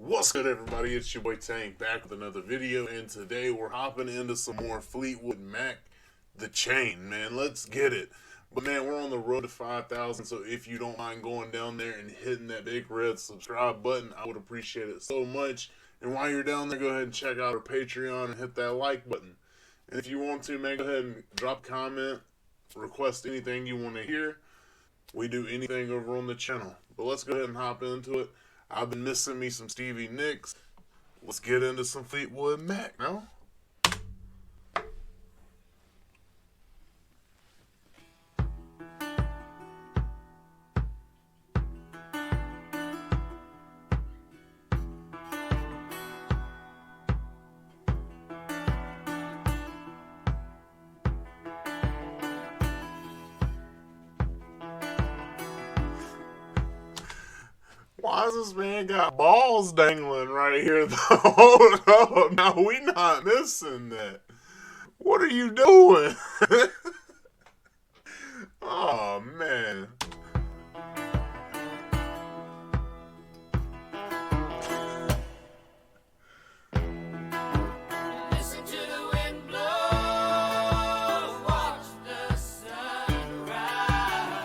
What's good, everybody? It's your boy Tank back with another video, and today we're hopping into some more Fleetwood Mac, The Chain, man. Let's get it. But man, we're on the road to 5,000, so if you don't mind going down there and hitting that big red subscribe button, I would appreciate it so much. And while you're down there, go ahead and check out our Patreon and hit that like button. And if you want to, man, go ahead and drop a comment, request anything you want to hear. We do anything over on the channel. But let's go ahead and hop into it. I've been missing me some Stevie Nicks. Let's get into some Fleetwood Mac, no? Why does this man got balls dangling right here, though? Hold up. Now, we not missing that. What are you doing? Oh, man. Listen to the wind blow, watch the sun rise.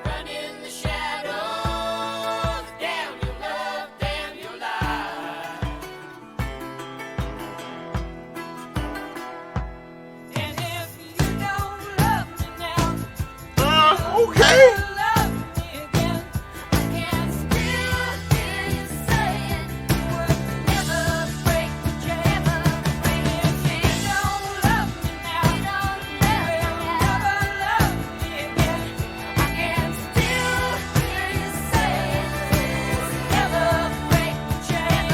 Run in the shadows, damn your love, damn your life. And if you don't love me now, Okay. love me again. I can still hear you saying you would never break the chain. If you don't love me now, you'll never love me again. I can still hear you saying you would never break the chain.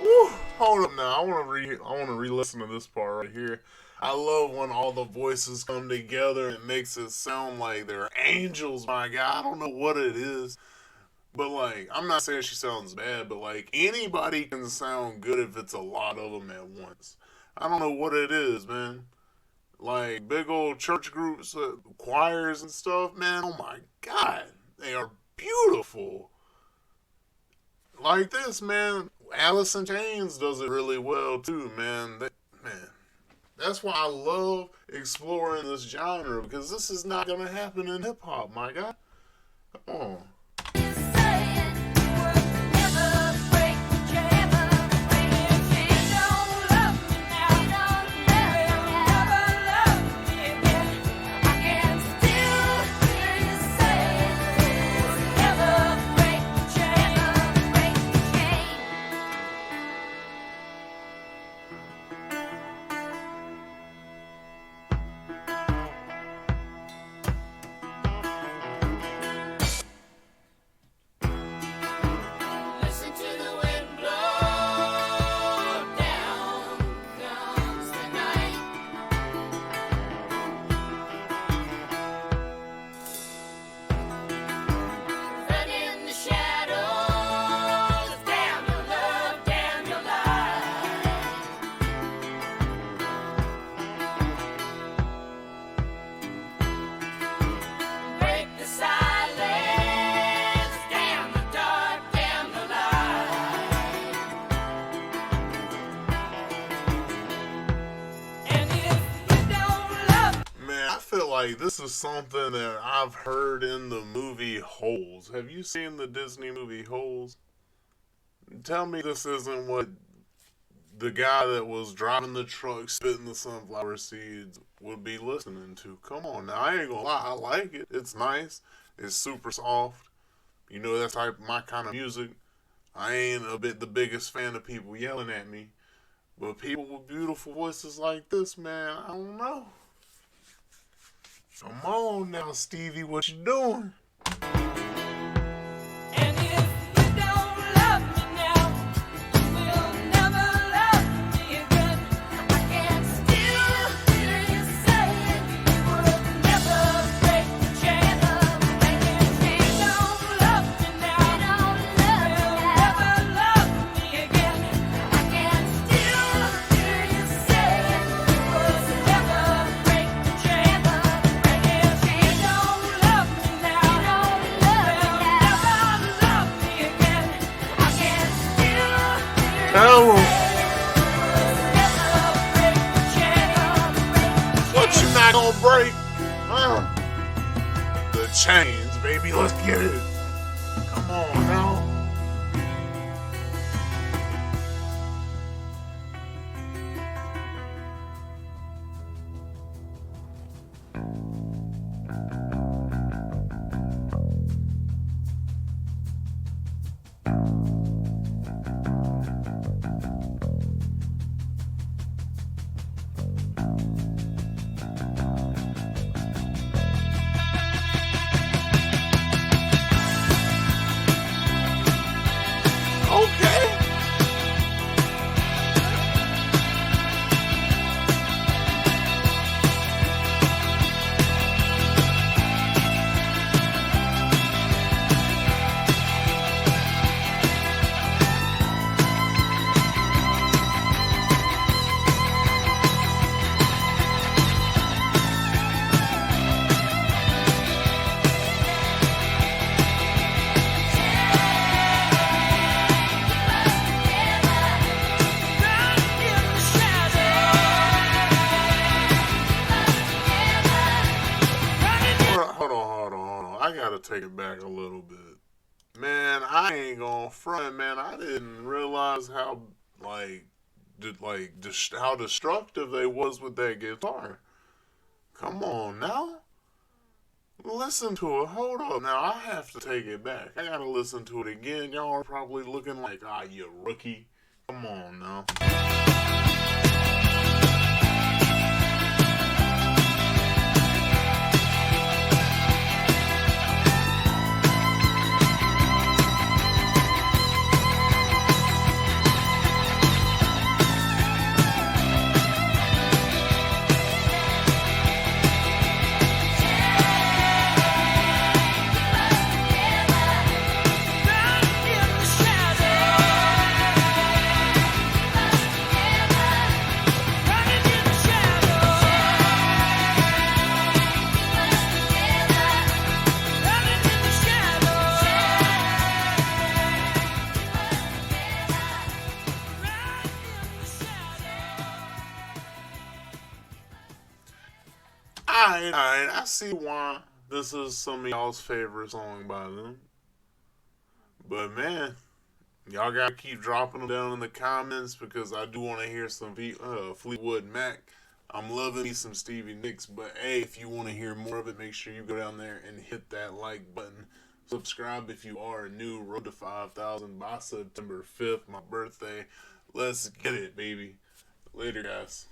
Woo. Hold up now. I want to re-listen to this part right here. I love when all the voices come together and it makes it sound like they're angels, my God. I don't know what it is. But, like, I'm not saying she sounds bad, but, like, anybody can sound good if it's a lot of them at once. I don't know what it is, man. Like, big old church groups, choirs and stuff, man, oh my God. They are beautiful. Like this, man. Alice in Chains does it really well, too, man. That's why I love exploring this genre, because this is not going to happen in hip-hop, my God. Come on. Saying you would never break the chain. If you don't love me now, you'll never love me again. I can still hear you saying you would never break the chain. Listen to the wind blow, down comes the night. Run in the shadows, damn your love, damn your life. Break the silence, damn the dark, damn the light. And if you don't love Man, I feel like this is something that I've heard in the movie Holes. Have you seen the Disney movie Holes? Tell me this isn't what the guy that was driving the truck spitting the sunflower seeds would be listening to. Come on now, I ain't gonna lie, I like it. It's nice. It's super soft. You know, that's my kind of music. I ain't the biggest fan of people yelling at me. But people with beautiful voices like this, man, I don't know. Come on now, Stevie, what you doing? And if you don't love me now, you will never love me again. I can still hear you saying you would never break the chain. And if you don't love me now, you will never love me again. I can still hear you saying you would never break the What you not gonna break? The chains, baby. Let's get it. Come on now. Okay. Hold on. I gotta take it back a little bit. Man, I ain't gonna front, man. I didn't realize how how destructive they was with that guitar. Come on now. Listen to it. Hold up. Now I have to take it back. I gotta listen to it again. Y'all are probably looking like, you rookie. Come on now. Alright, I see why this is some of y'all's favorite song by them. But man, y'all gotta keep dropping them down in the comments because I do want to hear some Fleetwood Mac. I'm loving me some Stevie Nicks, but hey, if you want to hear more of it, make sure you go down there and hit that like button. Subscribe if you are new. Road to 5,000 by September 5th, my birthday. Let's get it, baby. Later, guys.